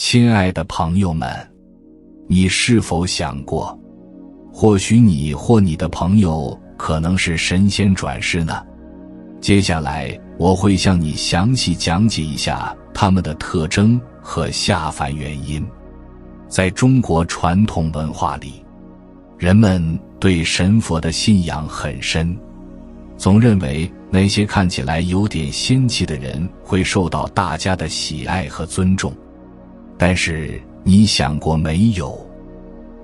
亲爱的朋友们，你是否想过，或许你或你的朋友可能是神仙转世呢？接下来我会向你详细讲解一下他们的特征和下凡原因。在中国传统文化里，人们对神佛的信仰很深，总认为那些看起来有点仙气的人会受到大家的喜爱和尊重。但是你想过没有，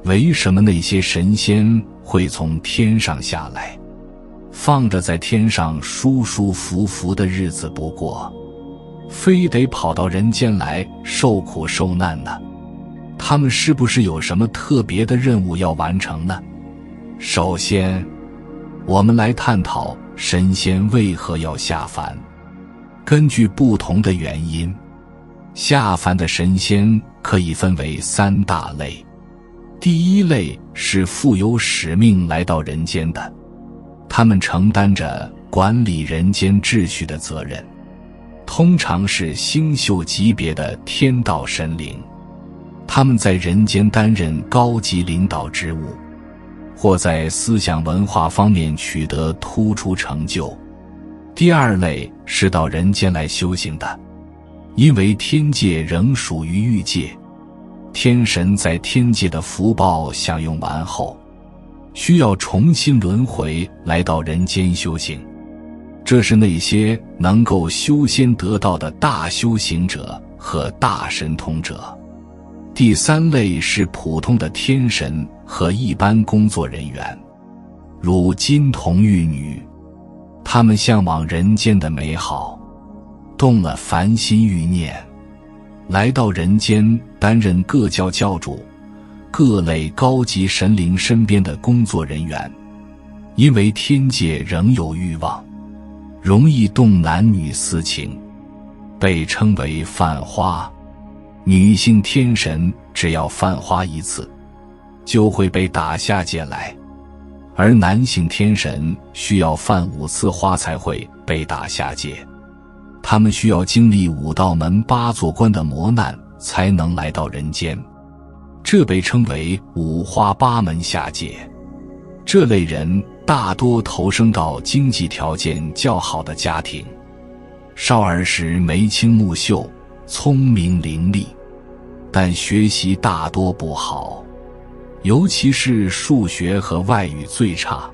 为什么那些神仙会从天上下来，放着在天上舒舒服服的日子不过，非得跑到人间来受苦受难呢？他们是不是有什么特别的任务要完成呢？首先，我们来探讨神仙为何要下凡。根据不同的原因，下凡的神仙可以分为3大类。第一类是负有使命来到人间的，他们承担着管理人间秩序的责任，通常是星宿级别的天道神灵。他们在人间担任高级领导职务，或在思想文化方面取得突出成就。第二类是到人间来修行的，因为天界仍属于欲界，天神在天界的福报享用完后，需要重新轮回来到人间修行。这是那些能够修仙得道的大修行者和大神通者。第三类是普通的天神和一般工作人员，如金童玉女，他们向往人间的美好，动了凡心欲念，来到人间担任各教教主、各类高级神灵身边的工作人员。因为天界仍有欲望，容易动男女私情，被称为犯花。女性天神只要犯花一次，就会被打下界来，而男性天神需要犯5次花才会被打下界。他们需要经历5道门8座关的磨难才能来到人间，这被称为5花8门下界。这类人大多投生到经济条件较好的家庭，少儿时眉清目秀，聪明伶俐，但学习大多不好，尤其是数学和外语最差。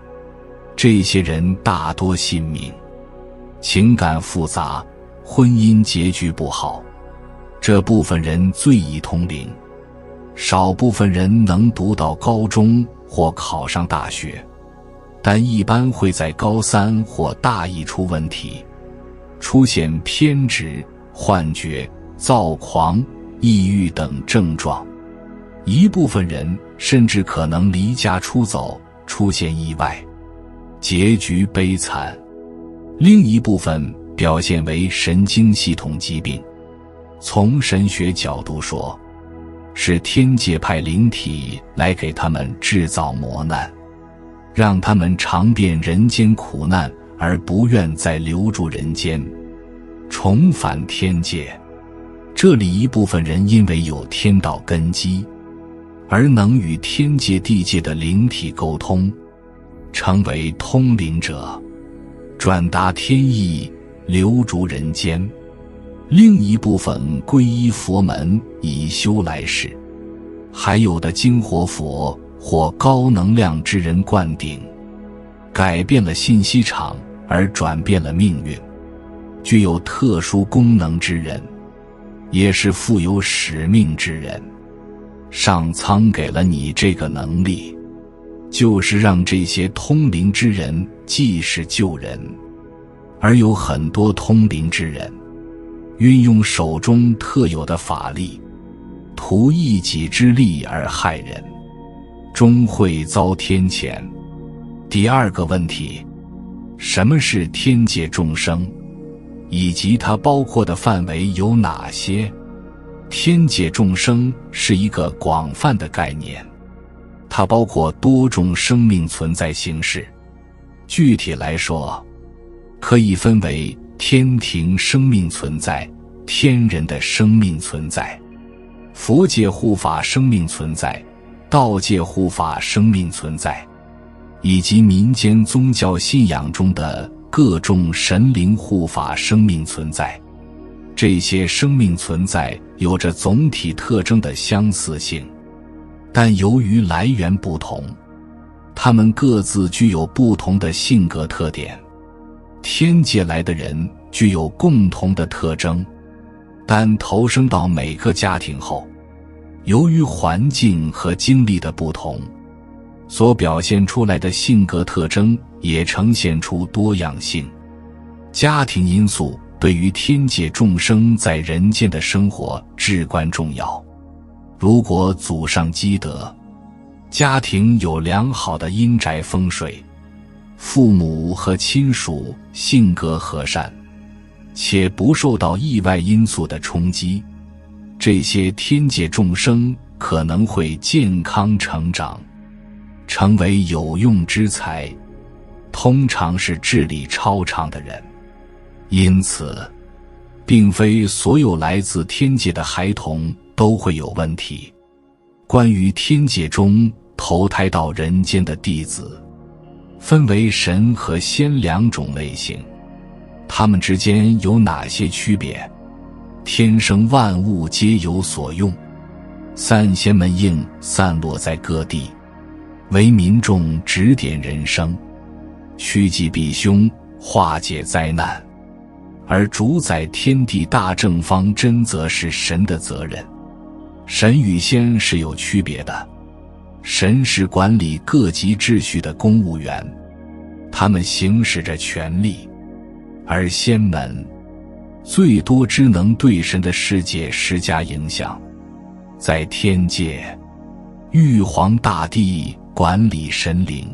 这些人大多信命，情感复杂，婚姻结局不好。这部分人最易通灵，少部分人能读到高中或考上大学，但一般会在高3或大一出问题，出现偏执、幻觉、躁狂、抑郁等症状。一部分人甚至可能离家出走，出现意外，结局悲惨。另一部分表现为神经系统疾病，从神学角度说，是天界派灵体来给他们制造磨难，让他们尝遍人间苦难而不愿再留住人间，重返天界。这里一部分人因为有天道根基，而能与天界地界的灵体沟通，成为通灵者，转达天意，留住人间。另一部分皈依佛门以修来世，还有的经活佛或高能量之人灌顶，改变了信息场而转变了命运。具有特殊功能之人，也是负有使命之人，上苍给了你这个能力，就是让这些通灵之人济世救人。而有很多通灵之人运用手中特有的法力，图一己之利而害人，终会遭天谴。第二个问题，什么是天界众生，以及它包括的范围有哪些？天界众生是一个广泛的概念，它包括多种生命存在形式。具体来说，可以分为天庭生命存在、天人的生命存在。佛界护法生命存在，道界护法生命存在，以及民间宗教信仰中的各种神灵护法生命存在。这些生命存在有着总体特征的相似性，但由于来源不同，他们各自具有不同的性格特点。天界来的人具有共同的特征，但投生到每个家庭后，由于环境和经历的不同，所表现出来的性格特征也呈现出多样性。家庭因素对于天界众生在人间的生活至关重要。如果祖上积德，家庭有良好的阴宅风水，父母和亲属性格和善，且不受到意外因素的冲击，这些天界众生可能会健康成长，成为有用之才，通常是智力超常的人。因此，并非所有来自天界的孩童都会有问题。关于天界中投胎到人间的弟子，分为神和仙两种类型，他们之间有哪些区别？天生万物皆有所用，散仙们应散落在各地，为民众指点人生，趋吉避凶，化解灾难。而主宰天地大正方针则是神的责任。神与仙是有区别的，神是管理各级秩序的公务员，他们行使着权力，而仙们最多只能对神的世界施加影响。在天界，玉皇大帝管理神灵，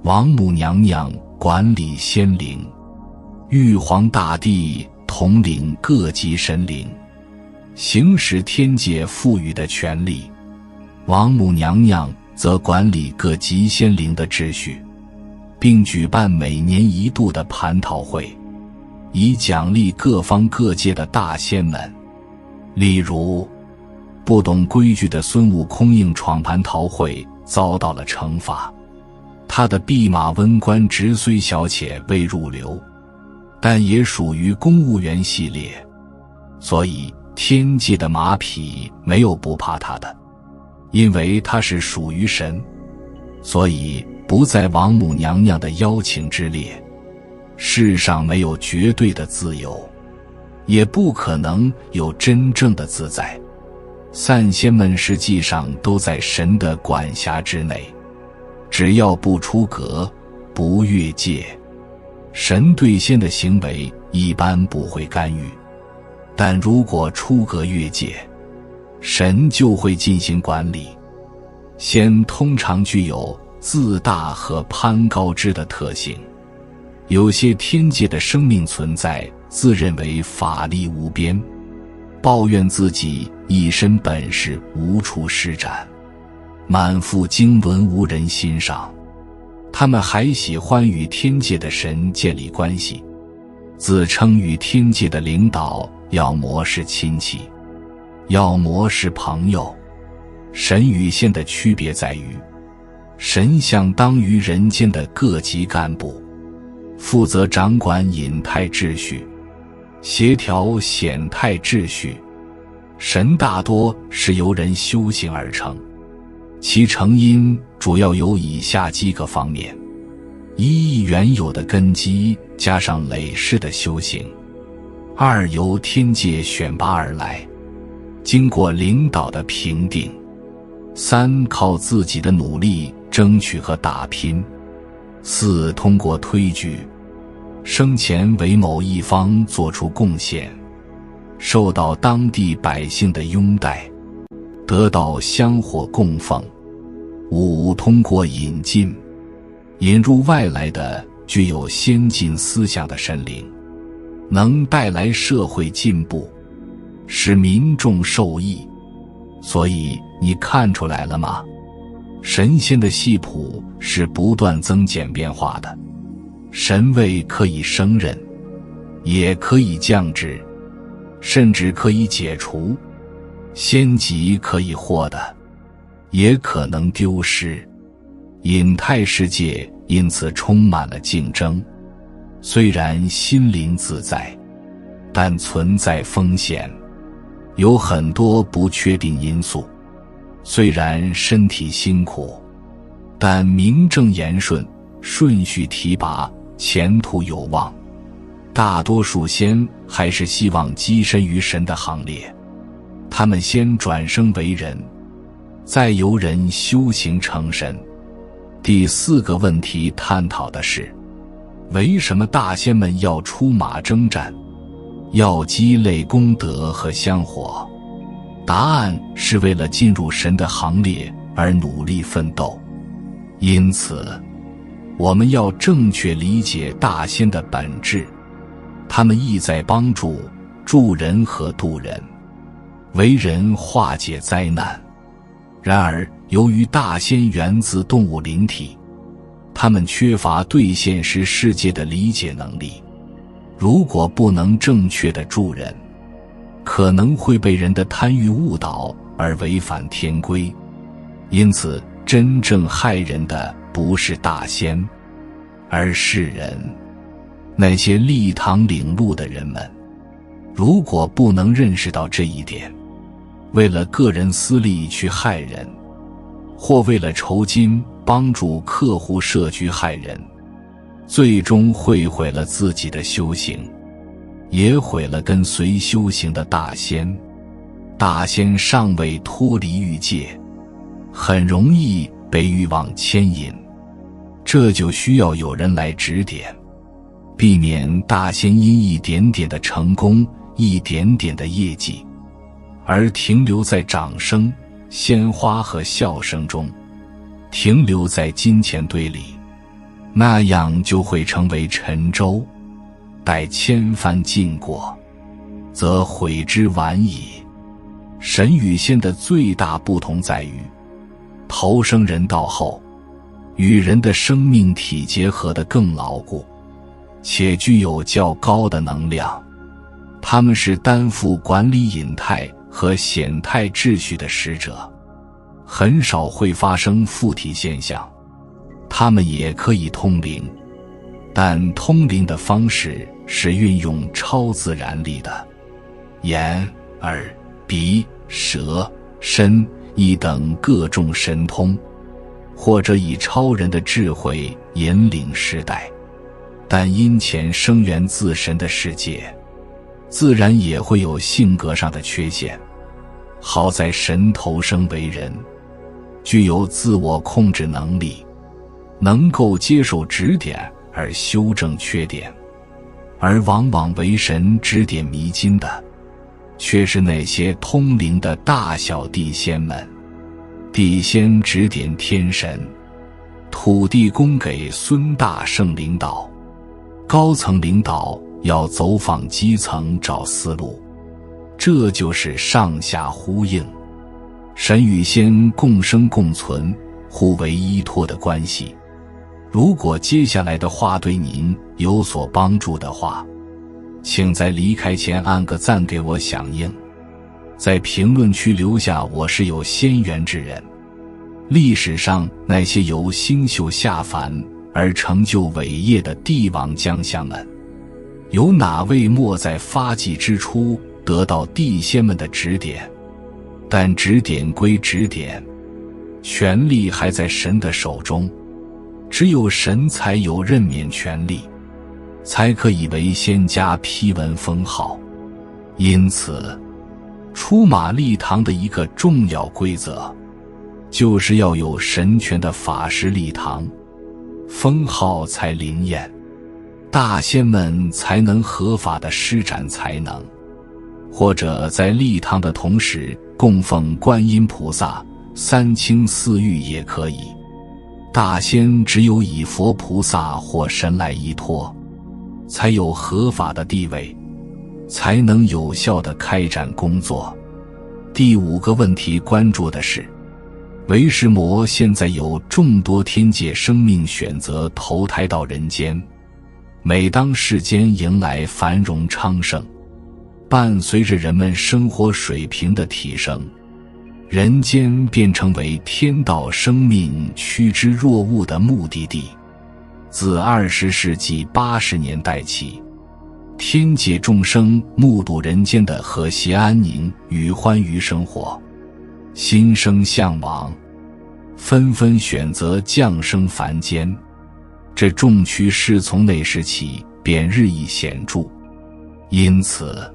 王母娘娘管理仙灵，玉皇大帝统领各级神灵，行使天界赋予的权利，王母娘娘则管理各级仙灵的秩序，并举办每年一度的蟠桃会，以奖励各方各界的大仙们。例如，不懂规矩的孙悟空硬闯蟠桃会遭到了惩罚，他的弼马温官职虽小且未入流，但也属于公务员系列，所以天界的马匹没有不怕他的，因为他是属于神，所以不在王母娘娘的邀请之列。世上没有绝对的自由，也不可能有真正的自在。散仙们实际上都在神的管辖之内，只要不出格，不越界，神对仙的行为一般不会干预。但如果出格越界，神就会进行管理。仙通常具有自大和攀高枝的特性，有些天界的生命存在自认为法力无边，抱怨自己一身本事无处施展，满腹经纶无人欣赏。他们还喜欢与天界的神建立关系，自称与天界的领导要么是亲戚，要么是朋友。神与仙的区别在于，神相当于人间的各级干部，负责掌管隐态秩序，协调显态秩序。神大多是由人修行而成，其成因主要有以下几个方面：一、原有的根基加上累世的修行；二、由天界选拔而来，经过领导的评定；三、靠自己的努力争取和打拼；四、通过推举，生前为某一方做出贡献，受到当地百姓的拥戴，得到香火供奉；五、通过引进，引入外来的具有先进思想的神灵，能带来社会进步，使民众受益。所以你看出来了吗？神仙的系谱是不断增减变化的，神位可以升任，也可以降职，甚至可以解除。仙籍可以获得，也可能丢失。隐态世界因此充满了竞争，虽然心灵自在，但存在风险，有很多不确定因素。虽然身体辛苦，但名正言顺，顺序提拔，前途有望。大多数仙还是希望跻身于神的行列，他们先转生为人，再由人修行成神。第4个问题探讨的是，为什么大仙们要出马征战，要积累功德和香火？答案是为了进入神的行列而努力奋斗。因此，我们要正确理解大仙的本质，他们意在帮助、助人和度人，为人化解灾难。然而，由于大仙源自动物灵体，他们缺乏对现实世界的理解能力，如果不能正确的助人，可能会被人的贪欲误导而违反天规。因此，真正害人的不是大仙，而是人。那些立堂领路的人们，如果不能认识到这一点，为了个人私利去害人，或为了酬金帮助客户设局害人，最终会毁了自己的修行，也毁了跟随修行的大仙。大仙尚未脱离欲界，很容易被欲望牵引，这就需要有人来指点，避免大仙因一点点的成功，一点点的业绩，而停留在掌声、鲜花和笑声中，停留在金钱堆里，那样就会成为沉舟，待千帆尽过，则悔之晚矣。神与仙的最大不同在于，投生人道后，与人的生命体结合得更牢固，且具有较高的能量。他们是担负管理隐态和显态秩序的使者，很少会发生附体现象。他们也可以通灵，但通灵的方式是运用超自然力的，眼、耳、鼻、舌、身、意等各种神通，或者以超人的智慧引领时代。但因前生源自神的世界，自然也会有性格上的缺陷。好在神投生为人，具有自我控制能力，能够接受指点而修正缺点，而往往为神指点迷津的，却是那些通灵的大小地仙们。地仙指点天神，土地公给孙大圣领导，高层领导要走访基层找思路，这就是上下呼应，神与仙共生共存，互为依托的关系。如果接下来的话对您有所帮助的话，请在离开前按个赞给我响应，在评论区留下我是有仙缘之人。历史上那些由星宿下凡而成就伟业的帝王将相们，有哪位莫在发迹之初得到地仙们的指点？但指点归指点，权力还在神的手中，只有神才有任免权力，才可以为仙家批文封号。因此，出马立堂的一个重要规则，就是要有神权的法师立堂，封号才灵验，大仙们才能合法的施展才能。或者在立堂的同时供奉观音菩萨、三清四御也可以。大仙只有以佛菩萨或神来依托，才有合法的地位，才能有效地开展工作。第5个问题关注的是，为什么现在有众多天界生命选择投胎到人间？每当世间迎来繁荣昌盛，伴随着人们生活水平的提升，人间便成为天道生命趋之若鹜的目的地。自20世纪80年代起，天界众生目睹人间的和谐安宁与欢愉生活，心生向往，纷纷选择降生凡间。这众趋势从那时起便日益显著，因此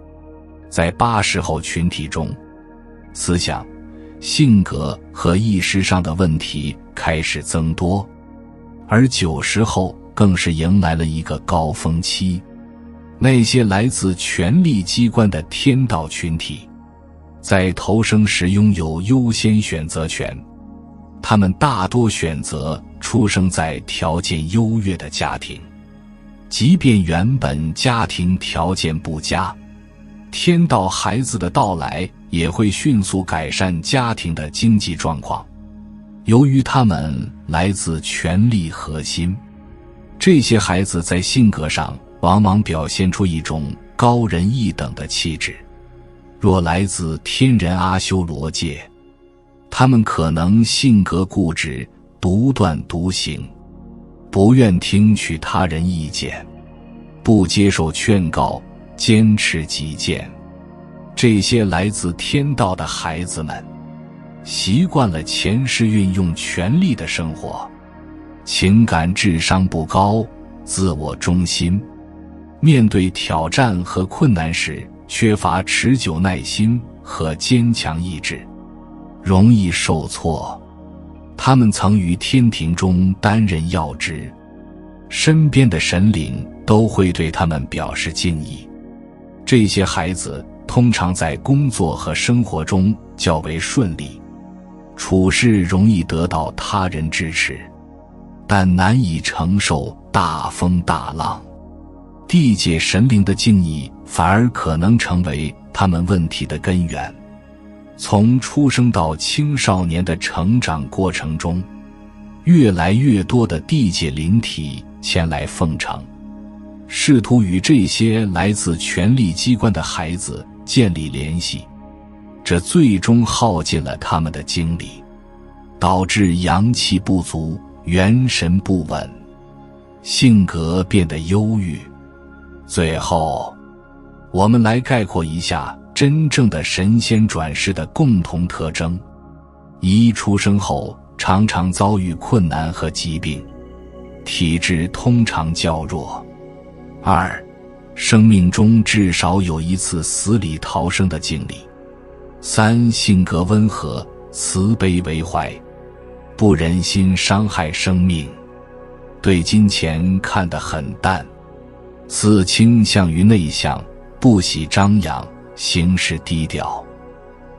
在80后群体中，思想、性格和意识上的问题开始增多，而90后更是迎来了一个高峰期。那些来自权力机关的天道群体，在投生时拥有优先选择权，他们大多选择出生在条件优越的家庭，即便原本家庭条件不佳，天道孩子的到来也会迅速改善家庭的经济状况。由于他们来自权力核心，这些孩子在性格上往往表现出一种高人一等的气质。若来自天人阿修罗界，他们可能性格固执，独断独行，不愿听取他人意见，不接受劝告，坚持己见。这些来自天道的孩子们，习惯了前世运用权力的生活，情感智商不高，自我中心，面对挑战和困难时缺乏持久耐心和坚强意志，容易受挫。他们曾于天庭中担任要职，身边的神灵都会对他们表示敬意。这些孩子通常在工作和生活中较为顺利，处事容易得到他人支持，但难以承受大风大浪。地界神灵的敬意反而可能成为他们问题的根源。从出生到青少年的成长过程中，越来越多的地界灵体前来奉承，试图与这些来自权力机关的孩子建立联系，这最终耗尽了他们的精力，导致阳气不足，元神不稳，性格变得忧郁。最后，我们来概括一下真正的神仙转世的共同特征：一、出生后常常遭遇困难和疾病，体质通常较弱；二、生命中至少有一次死里逃生的经历；三、性格温和，慈悲为怀，不忍心伤害生命，对金钱看得很淡；四、倾向于内向，不喜张扬，行事低调；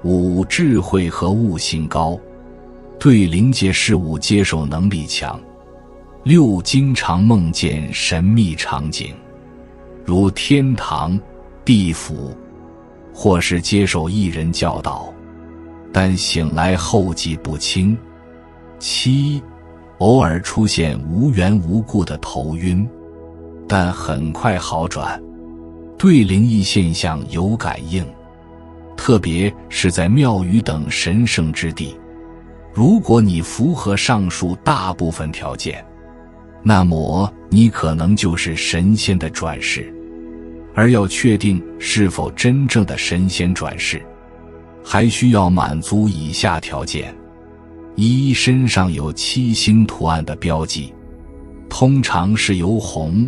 五、智慧和悟性高，对灵界事物接受能力强；六、经常梦见神秘场景，如天堂、地府，或是接受异人教导，但醒来后记不清；七、偶尔出现无缘无故的头晕，但很快好转，对灵异现象有感应，特别是在庙宇等神圣之地。如果你符合上述大部分条件，那么你可能就是神仙的转世。而要确定是否真正的神仙转世，还需要满足以下条件：一、身上有7星图案的标记，通常是由红、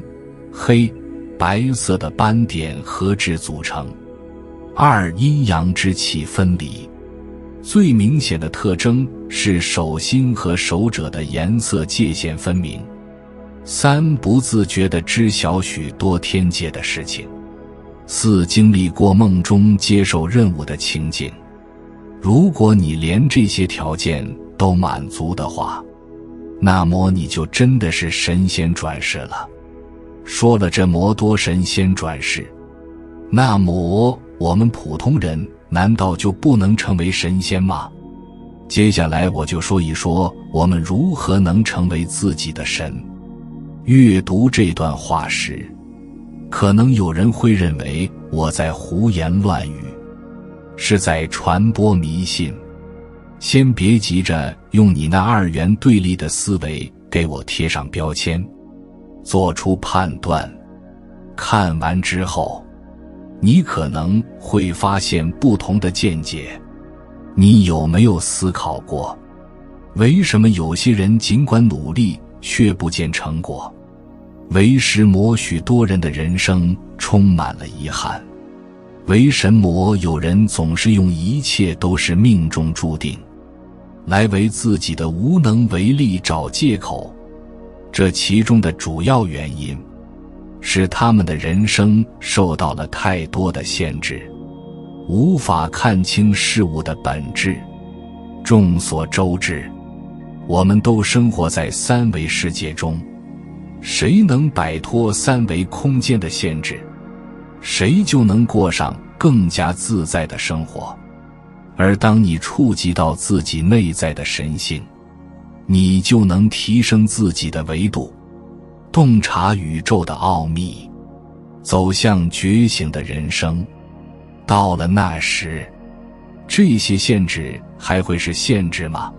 黑、白色的斑点合制组成；二、阴阳之气分离，最明显的特征是手心和手肘的颜色界限分明；三、不自觉地知晓许多天界的事情；四、经历过梦中接受任务的情景。如果你连这些条件都满足的话，那么你就真的是神仙转世了。说了这么多神仙转世，那么我们普通人难道就不能成为神仙吗？接下来我就说一说我们如何能成为自己的神。阅读这段话时，可能有人会认为我在胡言乱语，是在传播迷信。先别急着用你那二元对立的思维给我贴上标签，做出判断。看完之后，你可能会发现不同的见解。你有没有思考过，为什么有些人尽管努力却不见成果？为什么许多人的人生充满了遗憾？为什么有人总是用一切都是命中注定来为自己的无能为力找借口？这其中的主要原因是他们的人生受到了太多的限制，无法看清事物的本质。众所周知，我们都生活在三维世界中，谁能摆脱三维空间的限制，谁就能过上更加自在的生活。而当你触及到自己内在的神性，你就能提升自己的维度，洞察宇宙的奥秘，走向觉醒的人生。到了那时，这些限制还会是限制吗？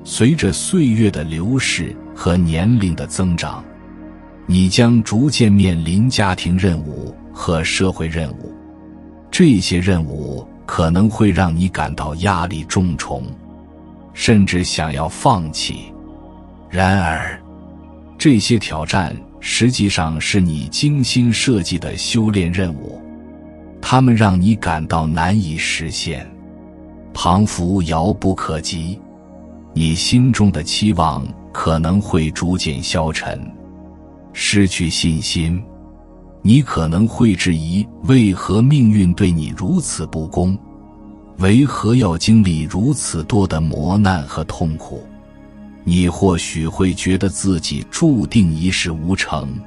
随着岁月的流逝和年龄的增长，你将逐渐面临家庭任务和社会任务，这些任务可能会让你感到压力重重，甚至想要放弃。然而，这些挑战实际上是你精心设计的修炼任务，它们让你感到难以实现，彷佛遥不可及。你心中的期望可能会逐渐消沉，失去信心。你可能会质疑为何命运对你如此不公，为何要经历如此多的磨难和痛苦。你或许会觉得自己注定一事无成，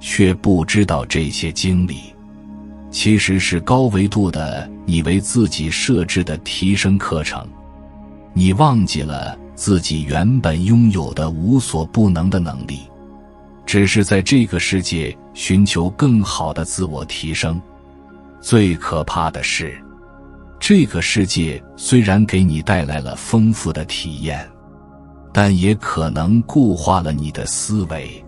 却不知道这些经历其实是高维度的你为自己设置的提升课程。你忘记了自己原本拥有的无所不能的能力，只是在这个世界寻求更好的自我提升。最可怕的是，这个世界虽然给你带来了丰富的体验，但也可能固化了你的思维，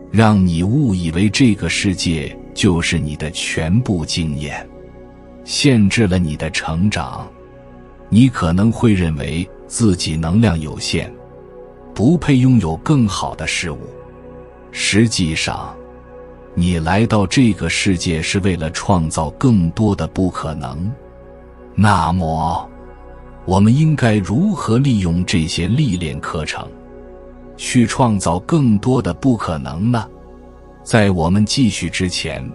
让你误以为这个世界就是你的全部经验，限制了你的成长。你可能会认为自己能量有限，不配拥有更好的事物。实际上，你来到这个世界是为了创造更多的不可能。那么，我们应该如何利用这些历练课程，去创造更多的不可能呢？在我们继续之前，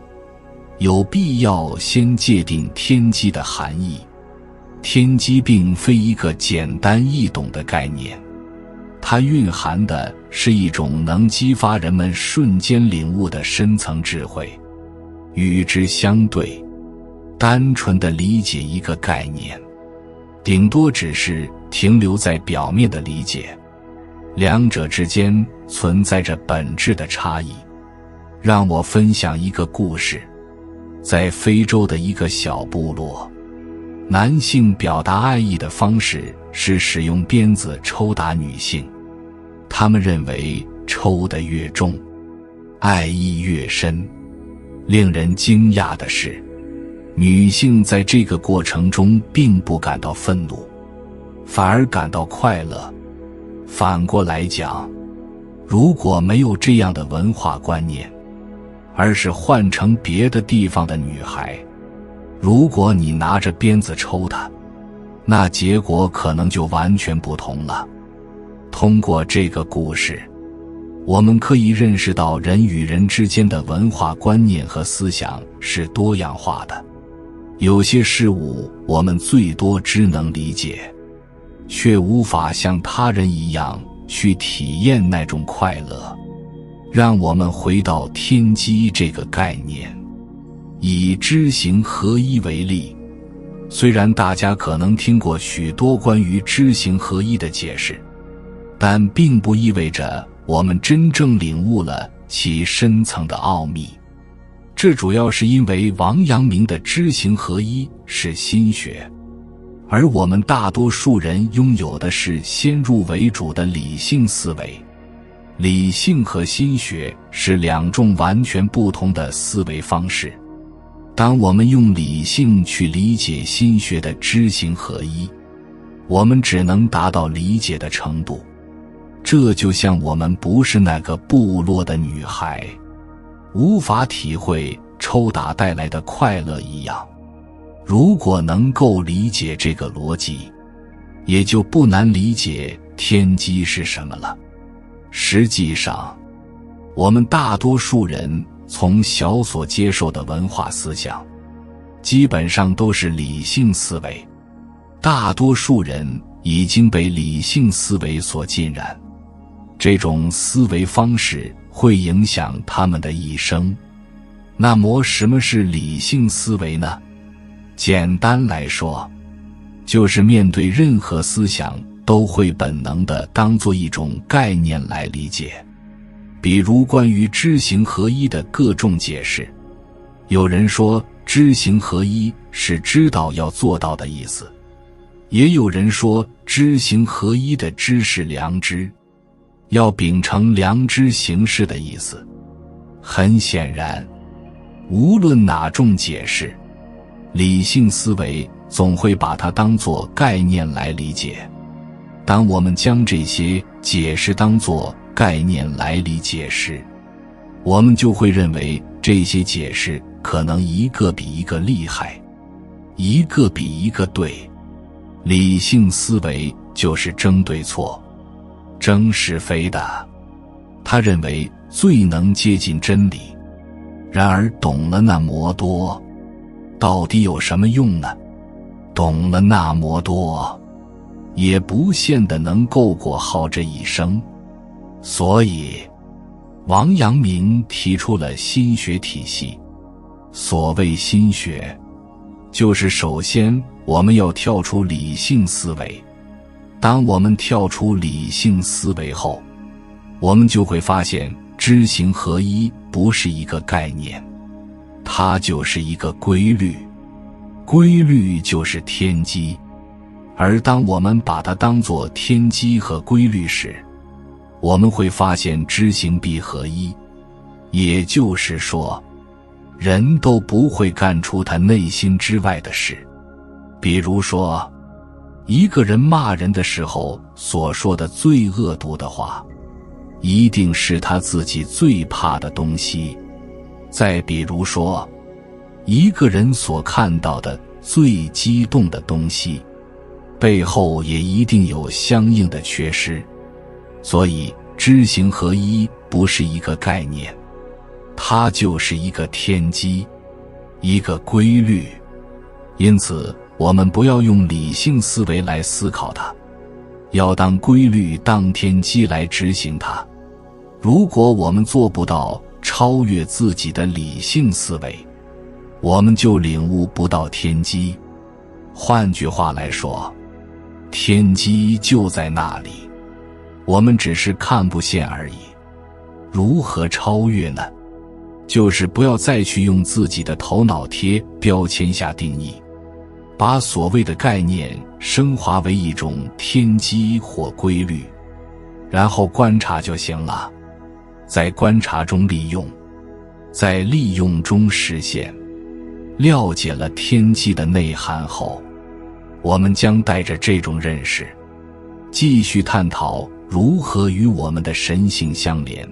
有必要先界定天机的含义。天机并非一个简单易懂的概念，它蕴含的是一种能激发人们瞬间领悟的深层智慧。与之相对，单纯地理解一个概念，顶多只是停留在表面的理解，两者之间存在着本质的差异。让我分享一个故事。在非洲的一个小部落，男性表达爱意的方式是使用鞭子抽打女性，他们认为抽得越重，爱意越深。令人惊讶的是，女性在这个过程中并不感到愤怒，反而感到快乐。反过来讲，如果没有这样的文化观念，而是换成别的地方的女孩，如果你拿着鞭子抽她，那结果可能就完全不同了。通过这个故事，我们可以认识到人与人之间的文化观念和思想是多样化的。有些事物我们最多只能理解，却无法像他人一样去体验那种快乐。让我们回到天机这个概念，以知行合一为例。虽然大家可能听过许多关于知行合一的解释，但并不意味着我们真正领悟了其深层的奥秘。这主要是因为王阳明的知行合一是心学，而我们大多数人拥有的是先入为主的理性思维。理性和心学是两种完全不同的思维方式。当我们用理性去理解心学的知行合一，我们只能达到理解的程度。这就像我们不是那个部落的女孩，无法体会抽打带来的快乐一样。如果能够理解这个逻辑，也就不难理解天机是什么了。实际上，我们大多数人从小所接受的文化思想，基本上都是理性思维。大多数人已经被理性思维所浸染，这种思维方式会影响他们的一生。那么什么是理性思维呢？简单来说，就是面对任何思想都会本能地当作一种概念来理解。比如关于知行合一的各种解释，有人说知行合一是知道要做到的意思，也有人说知行合一的知是良知，要秉承良知行事的意思。很显然，无论哪种解释，理性思维总会把它当作概念来理解。当我们将这些解释当作概念来理解时，我们就会认为这些解释可能一个比一个厉害，一个比一个对。理性思维就是争对错、争是非的，他认为最能接近真理。然而懂了那么多，到底有什么用呢？懂了那么多，也不见得能够过好这一生。所以王阳明提出了心学体系。所谓心学，就是首先我们要跳出理性思维。当我们跳出理性思维后，我们就会发现知行合一不是一个概念，它就是一个规律。规律就是天机，而当我们把它当作天机和规律时，我们会发现知行必合一。也就是说，人都不会干出他内心之外的事。比如说，一个人骂人的时候所说的最恶毒的话，一定是他自己最怕的东西。再比如说，一个人所看到的最激动的东西，背后也一定有相应的缺失。所以知行合一不是一个概念，它就是一个天机，一个规律。因此我们不要用理性思维来思考它，要当规律当天机来执行它。如果我们做不到超越自己的理性思维，我们就领悟不到天机。换句话来说，天机就在那里，我们只是看不见而已。如何超越呢？就是不要再去用自己的头脑贴标签下定义，把所谓的概念升华为一种天机或规律，然后观察就行了。在观察中利用，在利用中实现。了解了天机的内涵后，我们将带着这种认识，继续探讨如何与我们的神性相连，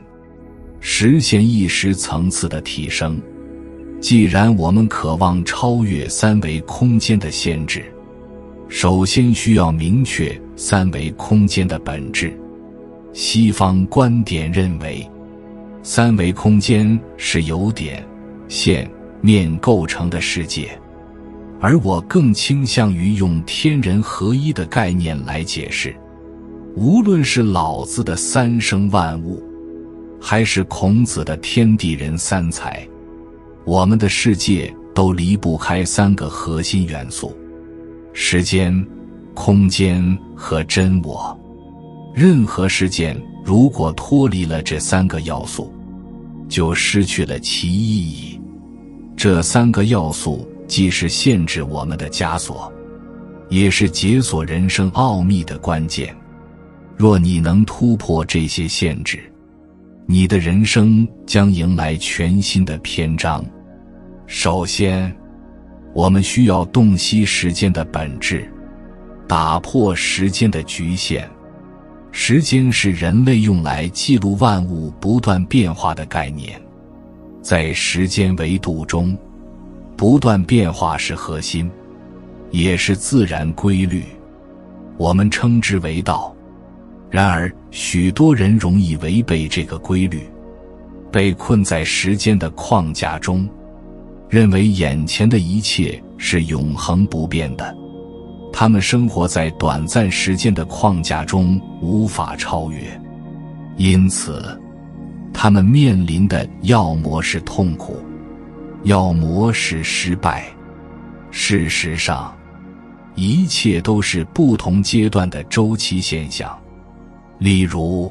实现意识层次的提升。既然我们渴望超越三维空间的限制，首先需要明确三维空间的本质。西方观点认为，三维空间是由点、线、面构成的世界，而我更倾向于用天人合一的概念来解释。无论是老子的三生万物，还是孔子的天地人三才，我们的世界都离不开三个核心元素：时间、空间和真我。任何事件如果脱离了这三个要素，就失去了其意义。这三个要素既是限制我们的枷锁，也是解锁人生奥秘的关键。若你能突破这些限制，你的人生将迎来全新的篇章。首先，我们需要洞悉时间的本质，打破时间的局限。时间是人类用来记录万物不断变化的概念。在时间维度中，不断变化是核心，也是自然规律，我们称之为道。然而，许多人容易违背这个规律，被困在时间的框架中，认为眼前的一切是永恒不变的。他们生活在短暂时间的框架中，无法超越，因此他们面临的要么是痛苦，要么是失败。事实上，一切都是不同阶段的周期现象。例如，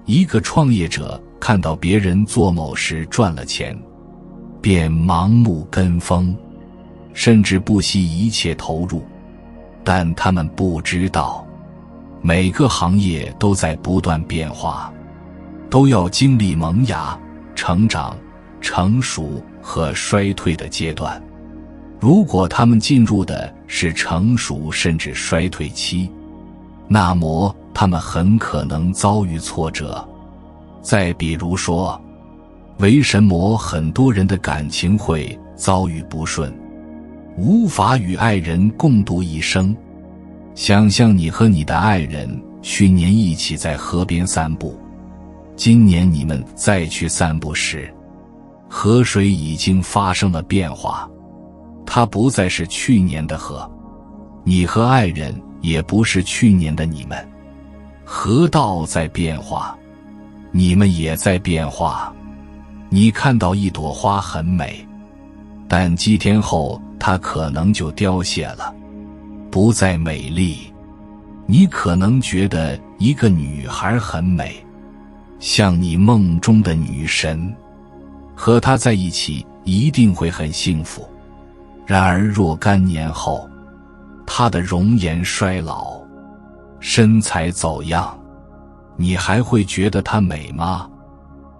一个创业者看到别人做某事赚了钱，便盲目跟风，甚至不惜一切投入。但他们不知道，每个行业都在不断变化，都要经历萌芽、成长、成熟和衰退的阶段。如果他们进入的是成熟甚至衰退期，那么他们很可能遭遇挫折。再比如说，为什么很多人的感情会遭遇不顺，无法与爱人共度一生？想象你和你的爱人去年一起在河边散步，今年你们再去散步时，河水已经发生了变化，它不再是去年的河，你和爱人也不是去年的你们。河道在变化，你们也在变化。你看到一朵花很美，但几天后它可能就凋谢了，不再美丽。你可能觉得一个女孩很美，像你梦中的女神，和她在一起一定会很幸福。然而若干年后，她的容颜衰老，身材走样，你还会觉得她美吗？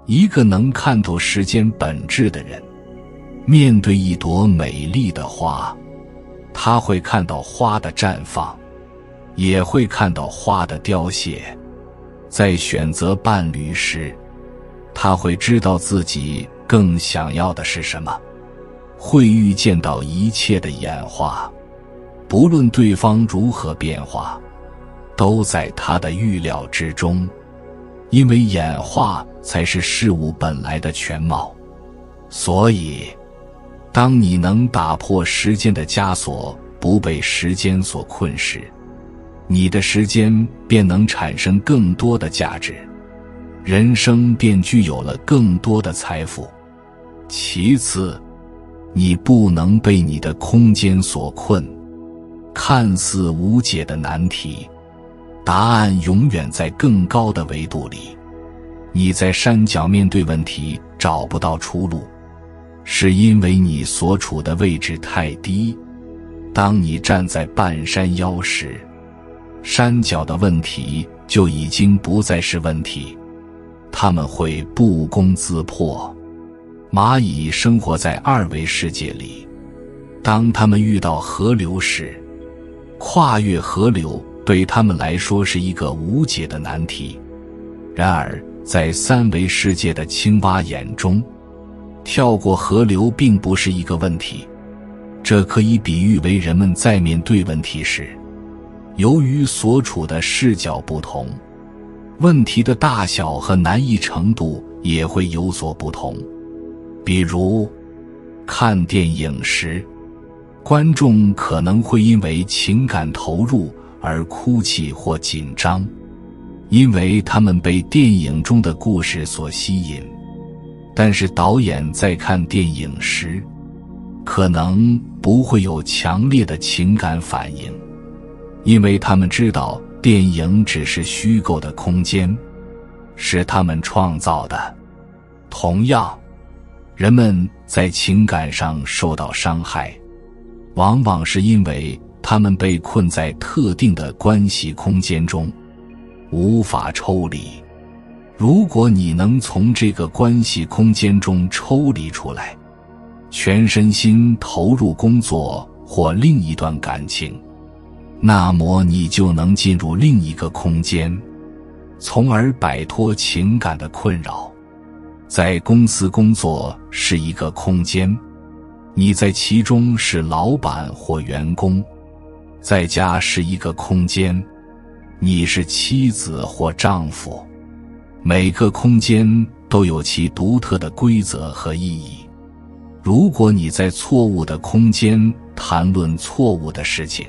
一个能看透时间本质的人，面对一朵美丽的花，他会看到花的绽放，也会看到花的凋谢。在选择伴侣时，他会知道自己更想要的是什么，会预见到一切的演化，不论对方如何变化，都在他的预料之中。因为演化才是事物本来的全貌。所以，当你能打破时间的枷锁，不被时间所困时，你的时间便能产生更多的价值，人生便具有了更多的财富。其次，你不能被你的空间所困。看似无解的难题，答案永远在更高的维度里。你在山脚面对问题找不到出路，是因为你所处的位置太低。当你站在半山腰时，山脚的问题就已经不再是问题，它们会不攻自破。蚂蚁生活在二维世界里，当它们遇到河流时，跨越河流对他们来说是一个无解的难题。然而，在三维世界的青蛙眼中，跳过河流并不是一个问题。这可以比喻为人们在面对问题时，由于所处的视角不同，问题的大小和难易程度也会有所不同。比如，看电影时，观众可能会因为情感投入而哭泣或紧张，因为他们被电影中的故事所吸引。但是导演在看电影时，可能不会有强烈的情感反应，因为他们知道电影只是虚构的空间，是他们创造的。同样，人们在情感上受到伤害，往往是因为他们被困在特定的关系空间中，无法抽离。如果你能从这个关系空间中抽离出来，全身心投入工作或另一段感情，那么你就能进入另一个空间，从而摆脱情感的困扰。在公司工作是一个空间，你在其中是老板或员工；在家是一个空间，你是妻子或丈夫。每个空间都有其独特的规则和意义。如果你在错误的空间谈论错误的事情，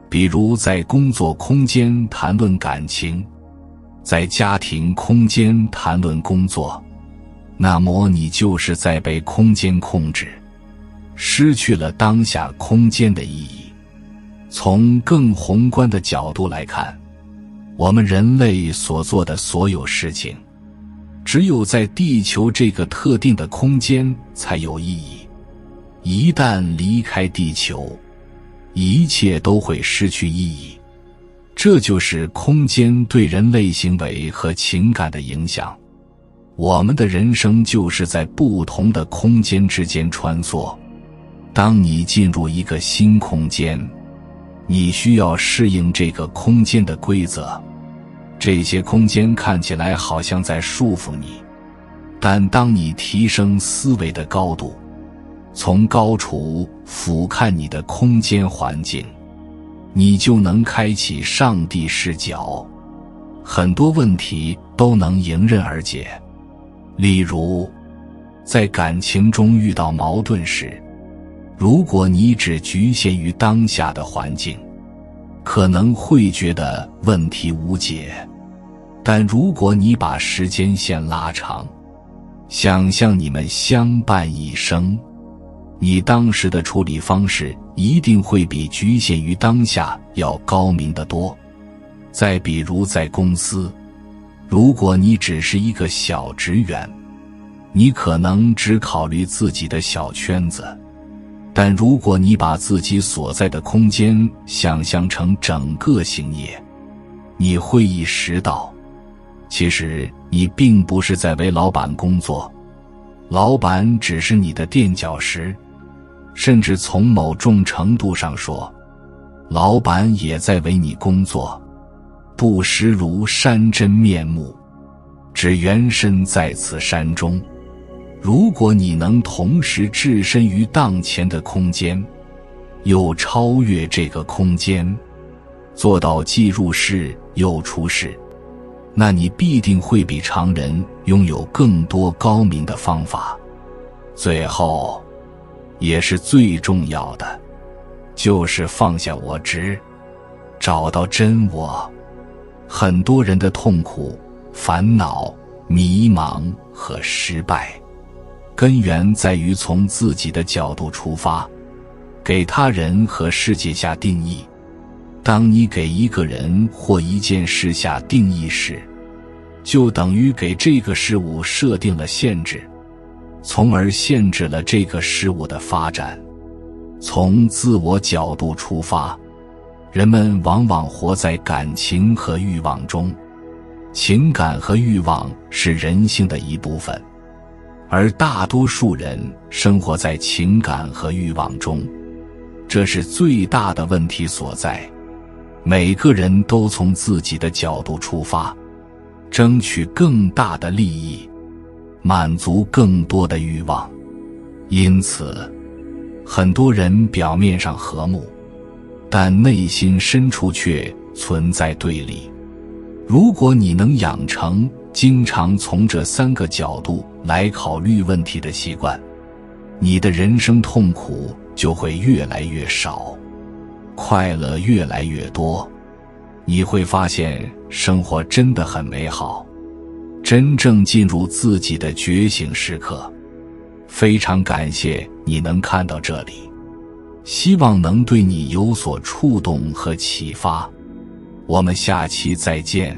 比如在工作空间谈论感情，在家庭空间谈论工作，那么你就是在被空间控制，失去了当下空间的意义。从更宏观的角度来看，我们人类所做的所有事情，只有在地球这个特定的空间才有意义。一旦离开地球，一切都会失去意义。这就是空间对人类行为和情感的影响。我们的人生就是在不同的空间之间穿梭。当你进入一个新空间，你需要适应这个空间的规则。这些空间看起来好像在束缚你，但当你提升思维的高度，从高处俯瞰你的空间环境，你就能开启上帝视角，很多问题都能迎刃而解。例如，在感情中遇到矛盾时，如果你只局限于当下的环境，可能会觉得问题无解。但如果你把时间线拉长，想象你们相伴一生，你当时的处理方式一定会比局限于当下要高明得多。再比如在公司，如果你只是一个小职员，你可能只考虑自己的小圈子。但如果你把自己所在的空间想象成整个行业，你会意识到，其实你并不是在为老板工作，老板只是你的垫脚石。甚至从某种程度上说，老板也在为你工作。不识庐山真面目，只缘身在此山中。如果你能同时置身于当前的空间，又超越这个空间，做到既入世又出世，那你必定会比常人拥有更多高明的方法。最后，也是最重要的，就是放下我执，找到真我。很多人的痛苦、烦恼、迷茫和失败，根源在于从自己的角度出发，给他人和世界下定义。当你给一个人或一件事下定义时，就等于给这个事物设定了限制，从而限制了这个事物的发展。从自我角度出发，人们往往活在感情和欲望中。情感和欲望是人性的一部分，而大多数人生活在情感和欲望中，这是最大的问题所在。每个人都从自己的角度出发，争取更大的利益，满足更多的欲望。因此，很多人表面上和睦，但内心深处却存在对立。如果你能养成经常从这3个角度来考虑问题的习惯，你的人生痛苦就会越来越少，快乐越来越多。你会发现生活真的很美好，真正进入自己的觉醒时刻。非常感谢你能看到这里，希望能对你有所触动和启发。我们下期再见。